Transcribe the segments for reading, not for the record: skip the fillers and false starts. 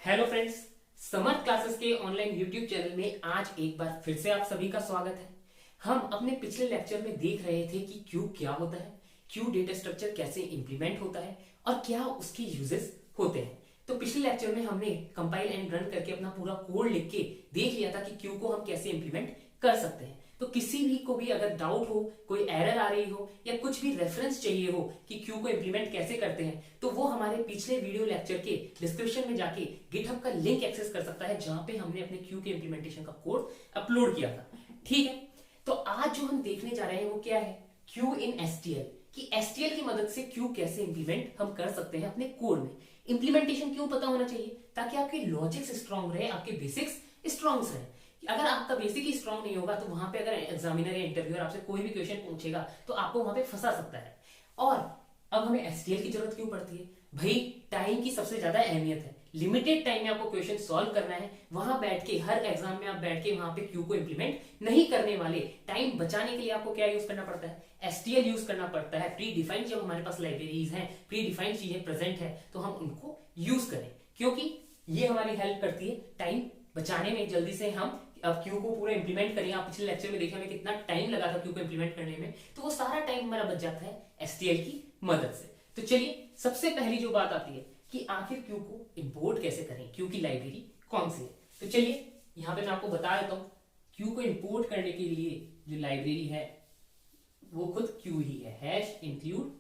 Hello friends, समर्थ classes के online YouTube channel में आज एक बार फिर से आप सभी का स्वागत है। हम अपने पिछले लेक्चर में देख रहे थे कि क्यू क्या होता है, क्यू डेटा स्ट्रक्चर कैसे इंप्लीमेंट होता है और क्या उसके यूजेस होते हैं। तो पिछले लेक्चर में हमने कंपाइल एंड रन करके अपना पूरा कोड लिख के देख लिया था कि क्यू को हम कैसे इंप्लीमेंट कर सकते हैं। तो किसी भी को भी अगर डाउट हो, कोई एरर आ रही हो या कुछ भी रेफरेंस चाहिए हो कि क्यू को इंप्लीमेंट कैसे करते हैं, तो वो हमारे पिछले वीडियो लेक्चर के डिस्क्रिप्शन में जाके गिटहब का लिंक एक्सेस कर सकता है, जहां पे हमने अपने क्यू के इंप्लीमेंटेशन का कोड अपलोड किया था। ठीक है, तो आज जो हम देखने जा रहे हैं वो क्या है, क्यू इन एसटीएल, कि एसटीएल की मदद से क्यू कैसे इंप्लीमेंट हम कर सकते हैं अपने कोड में। इंप्लीमेंटेशन क्यों पता होना चाहिए, ताकि आपके लॉजिक्स स्ट्रांग रहे, आपके बेसिक्स स्ट्रांग रहे। अगर आपका बेसिक ही स्ट्रांग नहीं होगा तो वहां पे अगर एग्जामिनर या इंटरव्यूअर आपसे कोई भी क्वेश्चन पूछेगा तो आपको वहां पे फंसा सकता है। और अब हमें एसटीएल की जरूरत क्यों पड़ती है भाई, टाइम की सबसे ज्यादा अहमियत है। लिमिटेड टाइम में आपको क्वेश्चन सॉल्व करना है, वहां बैठ के हर एग्जाम में आप बैठ के वहां पे क्यू को इंप्लीमेंट नहीं करने वाले। टाइम बचाने के लिए आपको क्या यूज करना पड़ता है, एसटीएल यूज करना पड़ता है। प्री डिफाइंड जब हमारे पास लाइब्रेरीज हैं, प्री डिफाइंड चीजें प्रेजेंट है, तो हम उनको यूज करें, क्योंकि ये हमारी हेल्प करती है टाइम बचाने में। जल्दी से हम अब क्यू को पूरा इंप्लीमेंट करें। आप पिछले लेक्चर में देखे हमें कितना टाइम लगा था क्यू को इंप्लीमेंट करने में, तो वो सारा टाइम हमारा बच जाता है एसटीएल की मदद से। तो चलिए, सबसे पहली जो बात आती है कि आखिर क्यू को इंपोर्ट कैसे करें, क्यू की लाइब्रेरी कौन सी है। तो चलिए यहां पे मैं आपको बता देता हूं, क्यू को इंपोर्ट करने के लिए जो लाइब्रेरी है वो खुद क्यू ही है, हैश इंक्लूड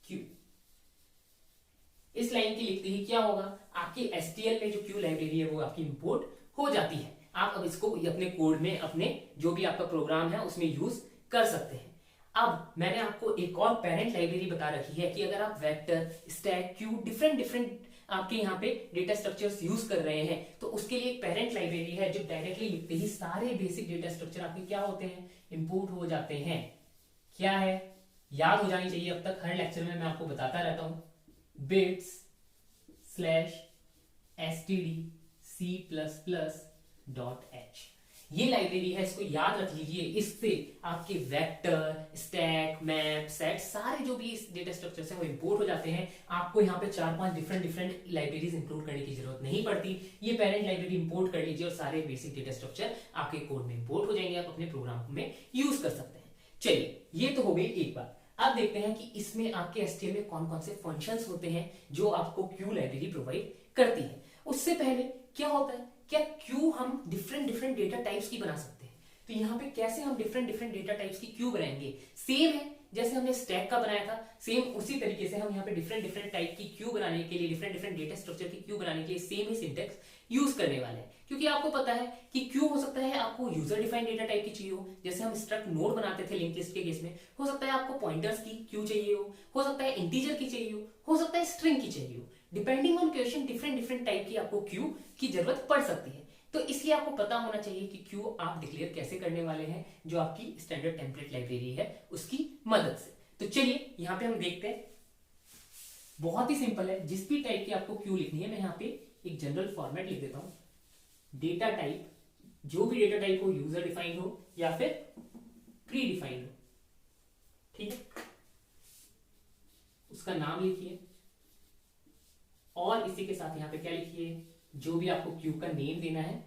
क्यू। इस लाइन की लिखते ही क्या होगा, आपकी एसटीएल में जो क्यू लाइब्रेरी है वो आपकी इंपोर्ट हो जाती है। आप अब इसको अपने कोड में, अपने जो भी आपका प्रोग्राम है उसमें यूज कर सकते हैं। अब मैंने आपको एक और पेरेंट लाइब्रेरी बता रखी है कि अगर आप वेक्टर, स्टैक, क्यू डिफरेंट आपके यहाँ पे डेटा स्ट्रक्चर्स यूज कर रहे हैं, तो उसके लिए एक पेरेंट लाइब्रेरी है जो डायरेक्टली लिखते ही सारे बेसिक डेटा स्ट्रक्चर आपके क्या होते हैं, इंपोर्ट हो जाते हैं। क्या है, याद हो जानी चाहिए, अब तक हर लेक्चर में मैं आपको बताता रहता हूं, बिट्स स्लैश stdc++.h। ये लाइब्रेरी है, इसको याद रख लीजिए। इससे आपके वेक्टर, स्टैक, मैप, सेट सारे जो भी डेटा स्ट्रक्चर्स हैं वो इंपोर्ट हो जाते हैं। आपको यहाँ पे 4-5 डिफरेंट लाइब्रेरीज इंक्लूड करने की जरूरत नहीं पड़ती। ये पेरेंट लाइब्रेरी इंपोर्ट कर लीजिए और सारे बेसिक डेटा स्ट्रक्चर आपके कोड में इंपोर्ट हो जाएंगे, आप अपने प्रोग्राम में यूज कर सकते हैं। चलिए, ये तो हो गई एक बात। अब देखते हैं कि इसमें आपके एसटीएल में कौन कौन से फंक्शंस होते हैं जो आपको क्यू लाइब्रेरी प्रोवाइड करती है। उससे पहले क्या होता है, क्या क्यू हम डिफरेंट डेटा टाइप्स की बना सकते हैं। तो यहाँ पे कैसे हम डिफरेंट डेटा टाइप्स की क्यू बनाएंगे, सेम है जैसे हमने स्टैक का बनाया था, सेम उसी तरीके से हम यहाँ पे डिफरेंट टाइप की क्यू बनाने के लिए, डिफरेंट डेटा स्ट्रक्चर की क्यू बनाने के लिए सेम ही सिंटेक्स यूज करने वाले हैं। क्योंकि आपको पता है कि क्यू हो सकता है आपको यूजर डिफाइंड डेटा टाइप की चाहिए हो, जैसे हम स्ट्रक्ट नोड बनाते थे लिंक लिस्ट के केस में। हो सकता है आपको पॉइंटर्स की क्यू चाहिए हो सकता है इंटीजर की चाहिए हो सकता है स्ट्रिंग की चाहिए हो। Depending on question different type की आपको क्यू की जरूरत पड़ सकती है। तो इसलिए आपको पता होना चाहिए कि क्यू आप डिक्लेयर कैसे करने वाले हैं, जो आपकी स्टैंडर्ड टेम्पलेट लाइब्रेरी है उसकी मदद से। तो चलिए यहाँ पे हम देखते हैं, बहुत ही सिंपल है। जिस भी टाइप की आपको क्यू लिखनी है, मैं यहाँ पे एक जनरल फॉर्मेट लिख देता हूं, डेटा टाइप, जो भी डेटा टाइप हो, यूजर डिफाइंड हो या फिर प्री डिफाइंड हो, ठीक है, उसका नाम लिखिए और इसी के साथ यहाँ पे क्या लिखिए, जो भी आपको क्यू का नेम देना है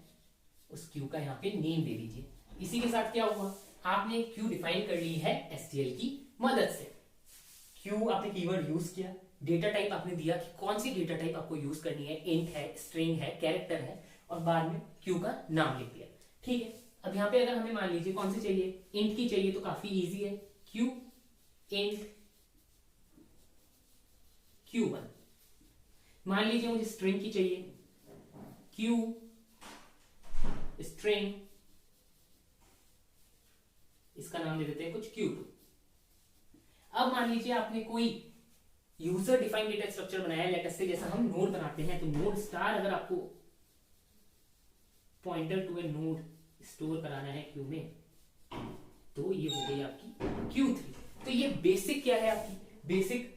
उस क्यू का यहाँ पे नेम दे दीजिए। इसी के साथ क्या हुआ, आपने क्यू डिफाइन कर ली है एसटीएल की मदद से। क्यू आपने कीवर्ड यूज किया, डेटा टाइप आपने दिया कि कौन सी डेटा टाइप आपको यूज करनी है, इंट है, स्ट्रिंग है, कैरेक्टर है, और बाद में क्यू का नाम लिख दिया। ठीक है, अब यहाँ पे अगर हमें मान लीजिए कौन सी चाहिए, इंट की चाहिए, तो काफी इजी है, क्यू इंट Q1। मान लीजिए मुझे स्ट्रिंग की चाहिए, क्यू स्ट्रिंग, इसका नाम दे देते हैं कुछ Q2। अब मान लीजिए आपने कोई यूजर डिफाइंड डेटा स्ट्रक्चर बनाया, लेटेस्ट से जैसा हम नोड बनाते हैं, तो नोड स्टार अगर आपको pointer to a node store कराना है क्यू में, तो ये हो गई आपकी Q3। तो ये बेसिक क्या है, आपकी बेसिक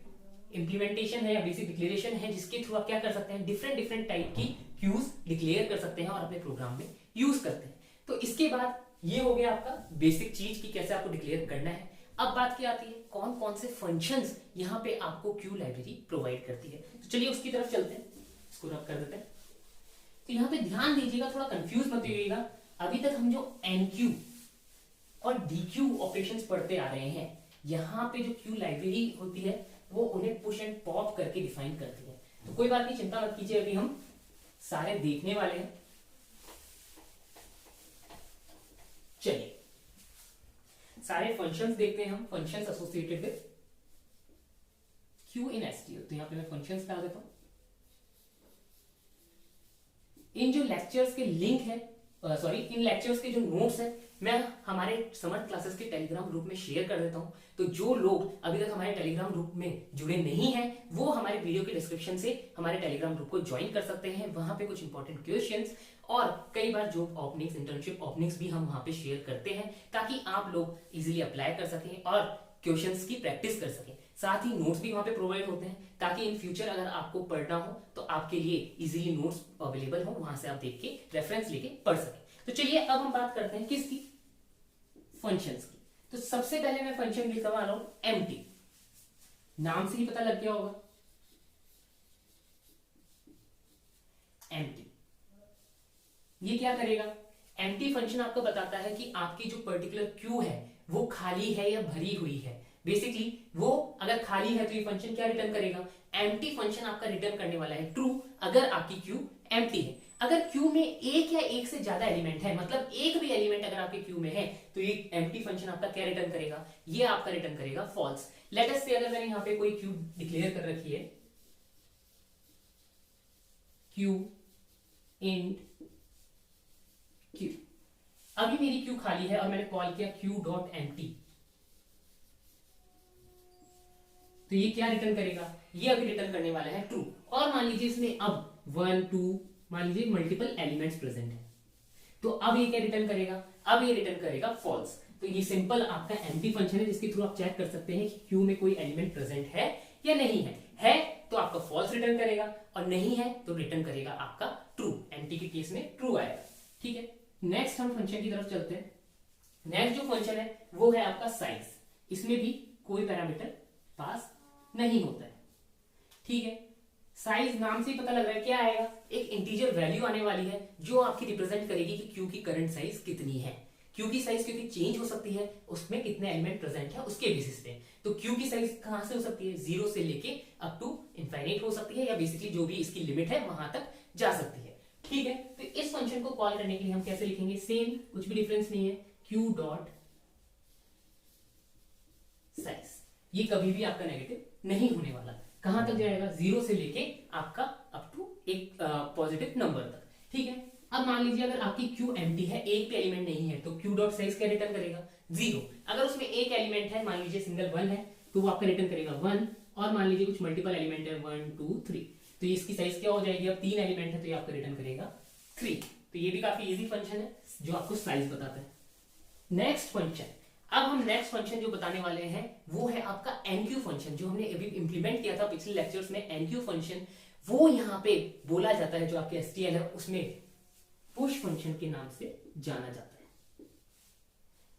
इंप्लीमेंटेशन है या बेसिक डिक्लेरेशन है, जिसके थ्रू आप क्या कर सकते हैं, डिफरेंट टाइप की क्यूज डिक्लेयर कर सकते हैं और अपने प्रोग्राम में यूज करते हैं। तो इसके बाद ये हो गया आपका बेसिक चीज की कैसे आपको डिक्लेयर करना है। अब बात क्या आती है, कौन कौन से फंक्शंस यहाँ पे आपको क्यू लाइब्रेरी प्रोवाइड करती है। तो चलिए उसकी तरफ चलते हैं। इसको रब कर देते हैं। तो यहाँ पे ध्यान दीजिएगा, थोड़ा कंफ्यूज मत होइएगा। अभी तक हम जो एनक्यू और डीक्यू ऑपरेशंस पढ़ते आ रहे हैं, यहाँ पे जो क्यू लाइब्रेरी होती है वो उन्हें पुश एंड पॉप करके डिफाइन करती है। तो कोई बात नहीं, चिंता मत कीजिए, अभी हम सारे देखने वाले हैं। चलिए सारे फंक्शंस देखते हैं हम, functions associated with Q in SQL. तो यहां पे मैं फंक्शंस डाल देता हूं। इन जो लेक्चर्स के लिंक है, इन लेक्चर्स के जो नोट्स है, मैं हमारे समर्थ क्लासेस के टेलीग्राम ग्रुप में शेयर कर देता हूं। तो जो लोग अभी तक हमारे टेलीग्राम ग्रुप में जुड़े नहीं हैं, वो हमारे वीडियो के डिस्क्रिप्शन से हमारे टेलीग्राम ग्रुप को ज्वाइन कर सकते हैं। वहां पे कुछ इंपॉर्टेंट क्वेश्चंस और कई बार जॉब ओपनिंग्स, इंटर्नशिप ओपनिंग्स भी हम वहां पे शेयर करते हैं, ताकि आप लोग इजीली अप्लाई कर सकें और क्वेश्चंस की प्रैक्टिस कर सकें। साथ ही नोट्स भी वहां पे प्रोवाइड होते हैं, ताकि इन फ्यूचर अगर आपको पढ़ना हो तो आपके लिए इजीली नोट्स अवेलेबल हो, वहां से आप देख के रेफरेंस लेके पढ़ सकें। तो चलिए अब हम बात करते हैं किसकी, फंक्शंस की। तो सबसे पहले मैं फंक्शन लिखवा रहा हूं एम्प्टी। नाम से ही पता लग गया होगा, एम्प्टी। ये क्या करेगा, एम्प्टी फंक्शन आपको बताता है कि आपकी जो पर्टिकुलर क्यू है वो खाली है या भरी हुई है। बेसिकली वो अगर खाली है तो ये फंक्शन क्या रिटर्न करेगा, एम्प्टी फंक्शन आपका रिटर्न करने वाला है ट्रू, अगर आपकी क्यू एम्प्टी है। अगर क्यू में एक या एक से ज्यादा एलिमेंट है, मतलब एक भी एलिमेंट अगर आपके क्यू में है, तो ये एम्प्टी फंक्शन आपका क्या रिटर्न करेगा, ये आपका रिटर्न करेगा फॉल्स। लेट अस से अगर मैंने यहाँ पे कोई क्यू डिक्लेयर कर रखी है, क्यू इंट क्यू, अभी मेरी क्यू खाली है और मैंने कॉल किया क्यू डॉट एम्प्टी, तो ये क्या रिटर्न करेगा, ये अभी रिटर्न करने वाला है ट्रू। और मान लीजिए इसमें अब 1 2 मान लीजिए मल्टीपल एलिमेंट्स प्रेजेंट है, तो अब ये क्या रिटर्न करेगा, अब ये रिटर्न करेगा फॉल्स। तो ये सिंपल आपका एम्प्टी फंक्शन है, जिसके थ्रू आप चेक कर सकते हैं कि क्यू में कोई एलिमेंट प्रेजेंट है या नहीं है तो आपका फॉल्स रिटर्न करेगा, और नहीं है तो रिटर्न करेगा आपका ट्रू। एम्प्टी के केस में ट्रू आएगा। ठीक है, नेक्स्ट हम फंक्शन की तरफ चलते हैं। नेक्स्ट जो फंक्शन है वो है आपका साइज। इसमें भी कोई पैरामीटर पास नहीं होता है। ठीक है, साइज नाम से ही पता लग रहा है क्या आएगा, एक इंटीजर वैल्यू आने वाली है जो आपकी रिप्रेजेंट करेगी कि क्यू की करंट साइज कितनी है। क्यू की साइज क्योंकि चेंज हो सकती है, उसमें कितने एलिमेंट प्रेजेंट है उसके बेसिस पे। तो क्यू की साइज कहां से हो सकती है, 0 से लेके अप टू इनफाइनाइट हो सकती है, या बेसिकली जो भी इसकी लिमिट है वहां तक जा सकती है। ठीक है, तो इस फंक्शन को कॉल करने के लिए हम कैसे लिखेंगे, सेम, कुछ भी डिफरेंस नहीं है, क्यू डॉट साइज। ये कभी भी आपका नेगेटिव नहीं होने वाला। कहां तक जाएगा, 0 से लेके आपका अप टू एक पॉजिटिव नंबर तक। ठीक है, अब मान लीजिए अगर आपकी क्यू एम्प्टी है, एक भी एलिमेंट नहीं है, तो क्यू डॉट साइज क्या रिटर्न करेगा, 0। अगर उसमें एक एलिमेंट है, मान लीजिए सिंगल 1 है, तो वो आपका रिटर्न करेगा 1। और मान लीजिए कुछ मल्टीपल एलिमेंट है 1 2 3, तो इसकी साइज क्या हो जाएगी, अब 3 एलिमेंट है तो ये आपका रिटर्न करेगा 3। तो ये भी काफी इजी फंक्शन है जो आपको साइज बताता है। नेक्स्ट फंक्शन, अब हम नेक्स्ट फंक्शन जो बताने वाले हैं वो है आपका एनक्यू फंक्शन, जो हमने अभी इंप्लीमेंट किया था पिछले लेक्चर्स में। एनक्यू फंक्शन वो यहाँ पे बोला जाता है, जो आपके एसटीएल है उसमें पुश फंक्शन के नाम से जाना जाता है।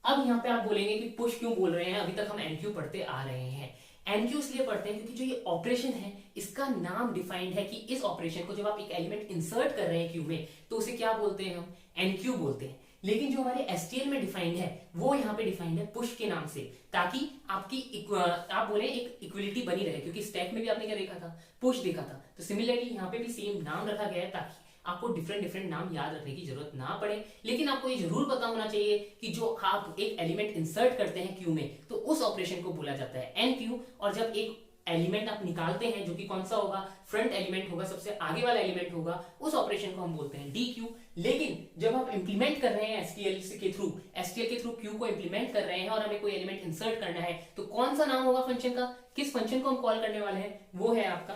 अब यहाँ पे आप बोलेंगे कि पुश क्यों बोल रहे हैं, अभी तक हम एनक्यू पढ़ते आ रहे हैं। एनक्यू इसलिए पढ़ते हैं क्योंकि जो ये ऑपरेशन है इसका नाम डिफाइंड है कि इस ऑपरेशन को जब आप एक एलिमेंट इंसर्ट कर रहे हैं क्यू में, तो उसे क्या बोलते हैं, हम एनक्यू बोलते हैं। लेकिन जो हमारे एसटीएल में डिफाइंड है वो यहाँ पे डिफाइंड है पुश के नाम से, ताकि आपकी आप बोले एक इक्वलिटी बनी रहे, क्योंकि स्टैक में भी आपने क्या देखा था, पुश देखा था। तो सिमिलरली यहाँ पे भी सेम नाम रखा गया है, ताकि आपको डिफरेंट डिफरेंट नाम याद रखने की जरूरत ना पड़े। लेकिन आपको ये जरूर पता होना चाहिए कि जो आप एक एलिमेंट इंसर्ट करते हैं क्यू में, तो उस ऑपरेशन को बोला जाता है एनक्यू। और जब एक एलिमेंट आप निकालते हैं, जो कि कौन सा होगा, फ्रंट एलिमेंट होगा, सबसे आगे वाला एलिमेंट होगा, उस ऑपरेशन को हम बोलते हैं डीक्यू। लेकिन जब आप इंप्लीमेंट कर रहे हैं एसटीएल के थ्रू क्यू को इंप्लीमेंट कर रहे हैं और हमें कोई एलिमेंट इंसर्ट करना है, तो कौन सा नाम होगा फंक्शन का, किस फंक्शन को हम कॉल करने वाले हैं, वो है आपका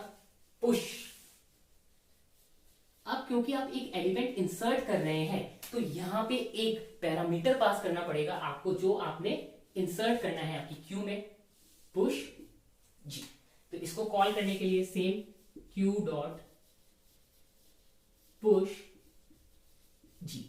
पुश। अब क्योंकि आप एक एलिमेंट इंसर्ट कर रहे हैं, तो यहां पे एक पैरामीटर पास करना पड़ेगा आपको, जो आपने इंसर्ट करना है आपकी क्यू में, पुश जी। तो इसको कॉल करने के लिए सेम क्यू डॉट पुश जी।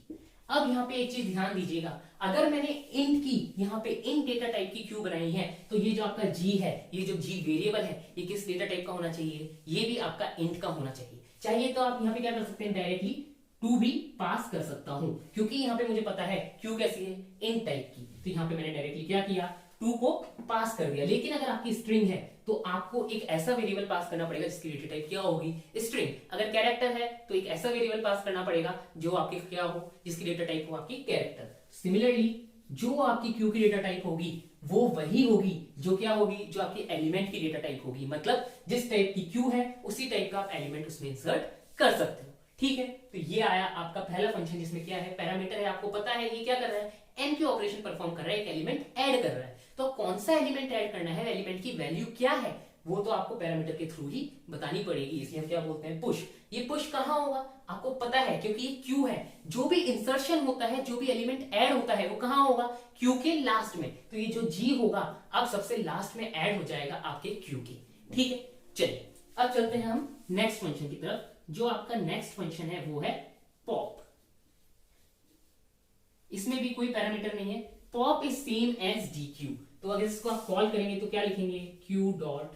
अब यहाँ पे एक चीज ध्यान दीजिएगा, अगर मैंने इंट की यहाँ पे इंट डेटा टाइप की क्यू बनाई है तो ये जो आपका जी है, ये जो जी वेरिएबल है, ये किस डेटा टाइप का होना चाहिए, ये भी आपका इंट का होना चाहिए तो आप यहाँ पे क्या कर सकते हैं, डायरेक्टली टू भी पास कर सकता हूं, क्योंकि यहाँ पे मुझे पता है क्यू कैसी है, इंट टाइप की, तो यहाँ पे मैंने डायरेक्टली क्या किया, टू को पास कर दिया। लेकिन अगर आपकी स्ट्रिंग है तो आपको एक ऐसा वेरिएबल पास करना पड़ेगा जिसकी डेटा टाइप क्या होगी, स्ट्रिंग। अगर कैरेक्टर है तो एक ऐसा वेरिएबल पास करना पड़ेगा जो आपकी क्या हो, जिसकी डेटा टाइप हो आपकी कैरेक्टर। सिमिलरली जो आपकी क्यू की डेटा टाइप होगी वो वही होगी जो क्या होगी, जो आपकी एलिमेंट की डेटा टाइप होगी। मतलब जिस टाइप की क्यू है उसी टाइप का आप एलिमेंट उसमें इंसर्ट कर सकते हो। ठीक है, तो ये आया आपका पहला फंक्शन जिसमें क्या है, पैरामीटर है, आपको पता है ये क्या कर रहा है, एन क्यू ऑपरेशन परफॉर्म कर रहा है, एक एलिमेंट ऐड कर रहा है। तो कौन सा एलिमेंट ऐड करना है, एलिमेंट की वैल्यू क्या है, वो तो आपको पैरामीटर के थ्रू ही बतानी पड़ेगी, इसलिए हम क्या बोलते हैं, पुश। ये पुश कहां होगा आपको पता है, क्योंकि ये क्यू है, जो भी इंसर्शन होता है, जो भी एलिमेंट ऐड होता है वो कहां होगा, क्यू के लास्ट में। तो ये जो जी होगा अब सबसे लास्ट में ऐड हो जाएगा आपके क्यू के। ठीक है, चलिए अब चलते हैं हम नेक्स्ट फंक्शन की तरफ। जो आपका नेक्स्ट फंक्शन है वो है पॉप। इसमें भी कोई पैरामीटर नहीं है, pop is same as dequeue. तो अगर इसको आप कॉल करेंगे तो क्या लिखेंगे, क्यू डॉट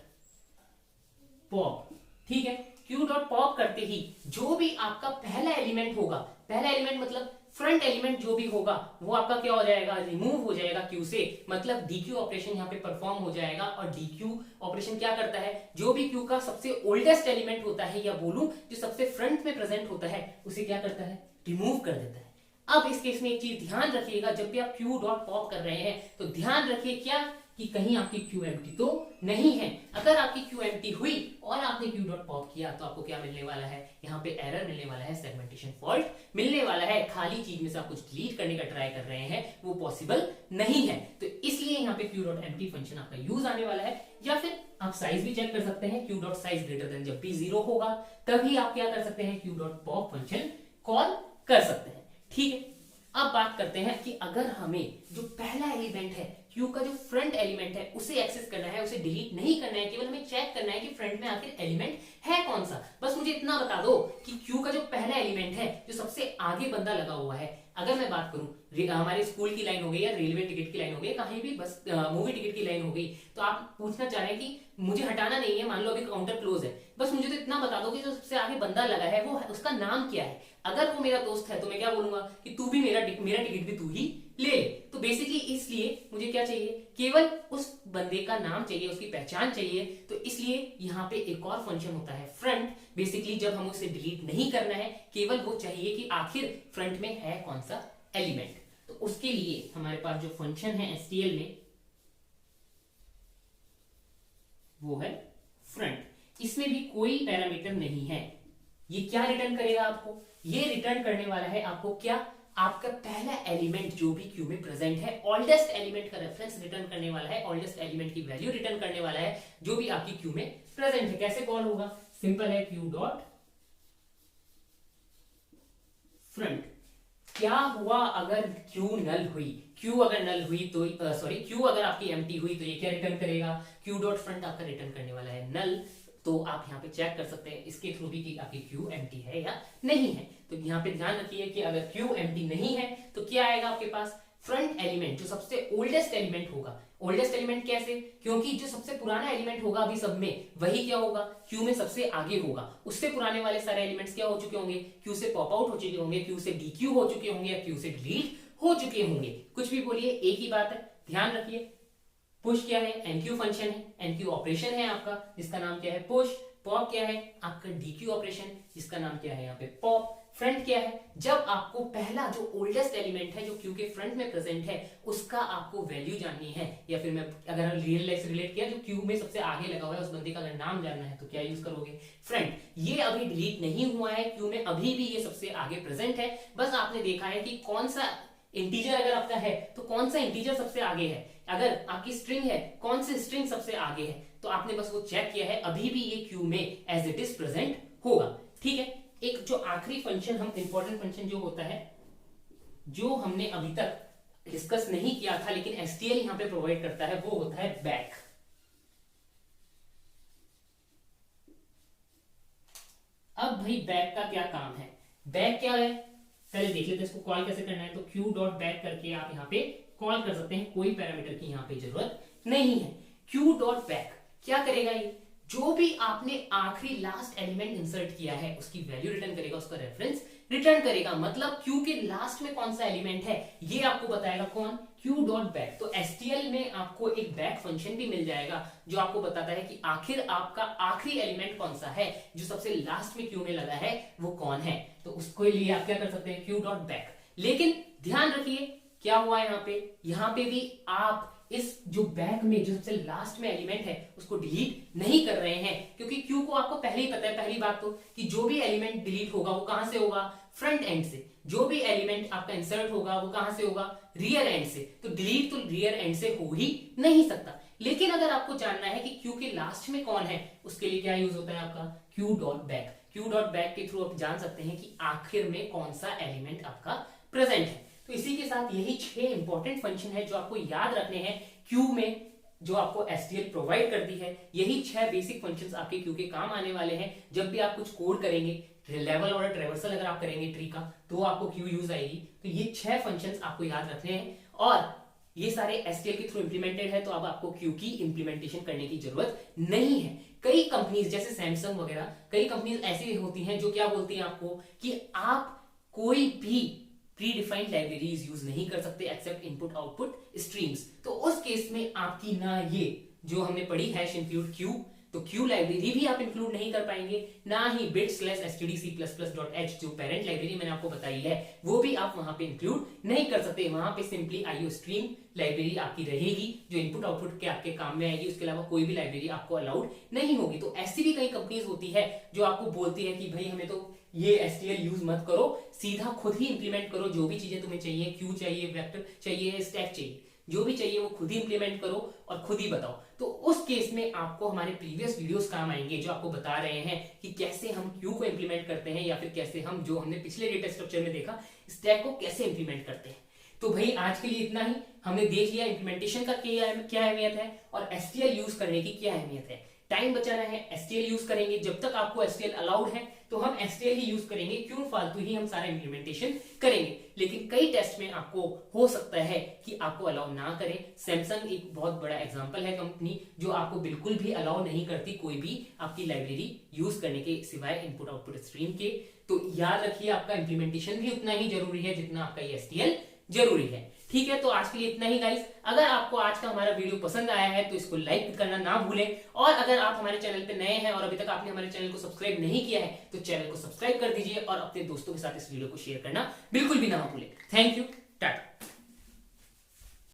पॉप। ठीक है, क्यू डॉट पॉप करते ही जो भी आपका पहला एलिमेंट होगा, पहला एलिमेंट मतलब फ्रंट एलिमेंट जो भी होगा वो आपका क्या हो जाएगा, रिमूव हो जाएगा क्यू से। मतलब डीक्यू ऑपरेशन यहाँ पे परफॉर्म हो जाएगा। और डीक्यू ऑपरेशन क्या करता है, जो भी क्यू का सबसे ओल्डेस्ट एलिमेंट होता है, या बोलूं जो सबसे फ्रंट में प्रेजेंट होता है, उसे क्या करता है, रिमूव कर देता है। अब इस केस में एक चीज ध्यान रखिएगा, जब भी आप क्यू डॉट पॉप कर रहे हैं तो ध्यान रखिए क्या, कि कहीं आपकी क्यू एम्प्टी तो नहीं है। अगर आपकी क्यू एम्प्टी हुई और आपने क्यू डॉट पॉप किया तो आपको क्या मिलने वाला है, यहाँ पे एरर मिलने वाला है, सेगमेंटेशन फॉल्ट मिलने वाला है। खाली चीज में से आप कुछ डिलीट करने का ट्राई कर रहे हैं, वो पॉसिबल नहीं है। तो इसलिए यहाँ पे क्यू डॉट एम्प्टी फंक्शन आपका यूज आने वाला है। या फिर आप साइज भी चेक कर सकते हैं, Q dot size greater than, जब भी 0 होगा तभी आप क्या कर सकते हैं, Q dot pop function call कर सकते हैं। ठीक है, अब बात करते हैं कि अगर हमें जो पहला एलिमेंट है, क्यू का जो फ्रंट एलिमेंट है, उसे एक्सेस करना है, उसे डिलीट नहीं करना है, केवल हमें चेक करना है कि फ्रंट में आखिर एलिमेंट है कौन सा। बस मुझे इतना बता दो कि क्यू का जो पहला एलिमेंट है, जो सबसे आगे बंदा लगा हुआ है, अगर मैं बात करूं हमारे स्कूल की लाइन हो गई या रेलवे टिकट की लाइन हो गई, कहीं भी बस मूवी टिकट की लाइन हो गई, तो आप पूछना चाह रहे हैं कि मुझे हटाना नहीं है, मान लो अभी काउंटर क्लोज है, बस मुझे तो इतना बता दो कि जो सबसे आगे बंदा लगा है वो उसका नाम क्या है। अगर वो मेरा दोस्त है तो मैं क्या बोलूंगा कि तू भी मेरा टिकट भी तू ही ले। तो बेसिकली इसलिए मुझे क्या चाहिए, केवल उस बंदे का नाम चाहिए, उसकी पहचान चाहिए। तो इसलिए यहाँ पे एक और फंक्शन होता है फ्रंट। बेसिकली जब हम उसे डिलीट नहीं करना है, केवल वो चाहिए कि आखिर फ्रंट में है कौन सा एलिमेंट। तो उसके लिए हमारे पास जो फंक्शन है एसटीएल में वो है फ्रंट। इसमें भी कोई पैरामीटर नहीं है। ये क्या रिटर्न करेगा आपको, ये रिटर्न करने वाला है आपको क्या, आपका पहला एलिमेंट जो भी क्यू में प्रेजेंट है, ओल्डेस्ट एलिमेंट का रेफरेंस रिटर्न करने वाला है, ओल्डेस्ट एलिमेंट की वैल्यू रिटर्न करने वाला है जो भी आपकी क्यू में प्रेजेंट है। कैसे कॉल होगा, सिंपल है, क्यू डॉट फ्रंट। क्या हुआ अगर क्यू नल हुई, क्यू अगर नल हुई तो क्यू अगर आपकी एम्प्टी हुई तो ये क्या रिटर्न करेगा, क्यू डॉट फ्रंट आपका रिटर्न करने वाला है नल। तो आप यहाँ पे चेक कर सकते हैं इसके थ्रू भी कि आपकी क्यू एम्प्टी है या नहीं है। तो यहाँ पे ध्यान रखिए कि अगर क्यू एम्प्टी नहीं है तो क्या आएगा आपके पास, फ्रंट एलिमेंट जो सबसे ओल्डेस्ट एलिमेंट होगा। ओल्डेस्ट एलिमेंट कैसे, क्योंकि जो सबसे पुराना एलिमेंट होगा अभी सब में, वही क्या होगा, क्यू में सबसे आगे होगा। उससे पुराने वाले सारे एलिमेंट्स क्या हो चुके होंगे, क्यू से पॉप आउट हो चुके होंगे, क्यू से डीक्यू हो चुके होंगे, या क्यू से डिलीट हो चुके होंगे। कुछ भी बोलिए, एक ही बात है, ध्यान रखिए। पुश क्या है, एनक्यू फंक्शन है, एनक्यू ऑपरेशन है आपका जिसका नाम क्या है पुश। पॉप क्या है आपका डीक्यू ऑपरेशन जिसका नाम क्या है यहाँ पे पॉप। फ्रंट क्या है, जब आपको पहला जो ओल्डेस्ट एलिमेंट है जो क्यू के फ्रंट में प्रेजेंट है उसका आपको वैल्यू जाननी है, या फिर मैं अगर रियल लाइफ से रिलेट किया, जो क्यू में सबसे आगे लगा हुआ है उस बंदे का अगर नाम जानना है तो क्या यूज करोगे, फ्रंट। ये अभी डिलीट नहीं हुआ है, क्यू में अभी भी ये सबसे आगे प्रेजेंट है। बस आपने देखा है कि कौन सा इंटीजर अगर आपका है तो कौन सा इंटीजर सबसे आगे है, अगर आपकी स्ट्रिंग है कौन सी स्ट्रिंग सबसे आगे है, तो आपने बस वो चेक किया है, अभी भी ये क्यू में एज इट इज प्रेजेंट होगा। ठीक है, एक जो आखिरी फंक्शन हम इंपॉर्टेंट फंक्शन जो होता है, जो हमने अभी तक डिस्कस नहीं किया था लेकिन एसटीएल यहां पे प्रोवाइड करता है, वो होता है बैक। अब भाई बैक का क्या काम है, बैक क्या है, पहले देख लेते हैं इसको कॉल कैसे करना है। तो क्यू डॉट बैक करके आप यहाँ पे कॉल कर सकते हैं, कोई पैरामीटर की यहाँ पे जरूरत नहीं है। क्यू डॉट बैक क्या करेगा, ये जो भी आपने आखिरी लास्ट एलिमेंट इंसर्ट किया है उसकी वैल्यू रिटर्न करेगा, उसका रेफरेंस रिटर्न करेगा। मतलब क्यू के लास्ट में कौन सा एलिमेंट है ये आपको बताएगा कौन, क्यू डॉट बैक। तो एसटीएल में आपको एक बैक फंक्शन भी मिल जाएगा जो आपको बताता है कि आखिर आपका आखिरी एलिमेंट कौन सा है, जो सबसे लास्ट में क्यू में लगा है वो कौन है। तो उसको लिए आप क्या कर सकते हैं, क्यू डॉट बैक। लेकिन ध्यान रखिए क्या हुआ यहाँ पे भी आप इस जो बैक में जो सबसे लास्ट में एलिमेंट है उसको डिलीट नहीं कर रहे हैं, क्योंकि क्यू को आपको पहले ही पता है पहली बात तो कि जो भी एलिमेंट डिलीट होगा वो कहां से होगा, फ्रंट एंड से। जो भी एलिमेंट आपका इंसर्ट होगा वो कहां से होगा, रियर एंड से। तो डिलीट तो रियर एंड से हो ही नहीं सकता। लेकिन अगर आपको जानना है कि क्यू के लास्ट में कौन है, उसके लिए क्या यूज होता है आपका, Q dot back. Q dot back के थ्रू आप जान सकते हैं कि आखिर में कौन सा एलिमेंट आपका प्रेजेंट है। तो इसी के साथ यही 6 इंपॉर्टेंट फंक्शन है जो आपको याद रखने हैं क्यू में, जो आपको एसटीएल प्रोवाइड करती है। यही 6 बेसिक फंक्शंस आपके क्यू के काम आने वाले हैं। जब भी आप कुछ कोड करेंगे, लेवल और ट्रेवर्सल अगर आप करेंगे ट्री का, तो आपको क्यू यूज आएगी। तो ये 6 फंक्शंस आपको याद रखने हैं और ये सारे एसटीएल के थ्रू इंप्लीमेंटेड है, तो अब आपको क्यू की इंप्लीमेंटेशन करने की जरूरत नहीं है। कई कंपनीज जैसे सैमसंग वगैरह, कई कंपनीज ऐसी होती हैं जो क्या बोलती हैं आपको कि आप कोई भी प्री डिफाइंड लाइब्रेरीज यूज नहीं कर सकते एक्सेप्ट इनपुट आउटपुट स्ट्रीम्स। तो उस केस में आपकी ना ये जो हमने पढ़ी हैश इंक्लूड क्यू, तो क्यू लाइब्रेरी भी आप इंक्लूड नहीं कर पाएंगे, ना ही bit/stdc++.h जो पेरेंट लाइब्रेरी मैंने आपको बताई है वो भी आप वहां पे इंक्लूड नहीं कर सकते। वहां पे सिंपली आईओ स्ट्रीम लाइब्रेरी आपकी रहेगी जो इनपुट आउटपुट के आपके काम में आएगी। उसके अलावा कोई भी लाइब्रेरी आपको अलाउड नहीं होगी। तो ऐसी भी कई कंपनीज होती है जो आपको बोलती है कि भाई हमें तो ये एसटीएल यूज मत करो, सीधा खुद ही इंप्लीमेंट करो। जो भी चीजें तुम्हें चाहिए, क्यू चाहिए, वेक्टर चाहिए, स्टैक चाहिए, जो भी चाहिए वो खुद ही इंप्लीमेंट करो और खुद ही बताओ। तो उस केस में आपको हमारे प्रीवियस वीडियोस काम आएंगे जो आपको बता रहे हैं कि कैसे हम क्यू को इंप्लीमेंट करते हैं, या फिर कैसे हम जो हमने पिछले डेटा स्ट्रक्चर में देखा स्टैक को कैसे इंप्लीमेंट करते हैं। तो भाई आज के लिए इतना ही। हमने देख लिया इंप्लीमेंटेशन का क्या अहमियत है और एसटीएल यूज करने की क्या अहमियत है। टाइम बचाना है, एसटीएल यूज करेंगे। जब तक आपको एसटीएल अलाउड है तो हम एसटीएल ही यूज करेंगे, क्यों फालतू ही हम सारा इंप्लीमेंटेशन करेंगे। लेकिन कई टेस्ट में आपको हो सकता है कि आपको अलाउ ना करें। सैमसंग एक बहुत बड़ा एग्जांपल है कंपनी जो आपको बिल्कुल भी अलाउ नहीं करती कोई भी आपकी लाइब्रेरी यूज करने के सिवाय इनपुट आउटपुट स्ट्रीम के। तो याद रखिए आपका इंप्लीमेंटेशन भी उतना ही जरूरी है जितना आपका एसटीएल जरूरी है। ठीक है, तो आज के लिए इतना ही गाइस। अगर आपको आज का हमारा वीडियो पसंद आया है तो इसको लाइक करना ना भूलें, और अगर आप हमारे चैनल पे नए हैं और अभी तक आपने हमारे चैनल को सब्सक्राइब नहीं किया है तो चैनल को सब्सक्राइब कर दीजिए और अपने दोस्तों के साथ इस वीडियो को शेयर करना बिल्कुल भी ना भूलें। Thank you, Tata.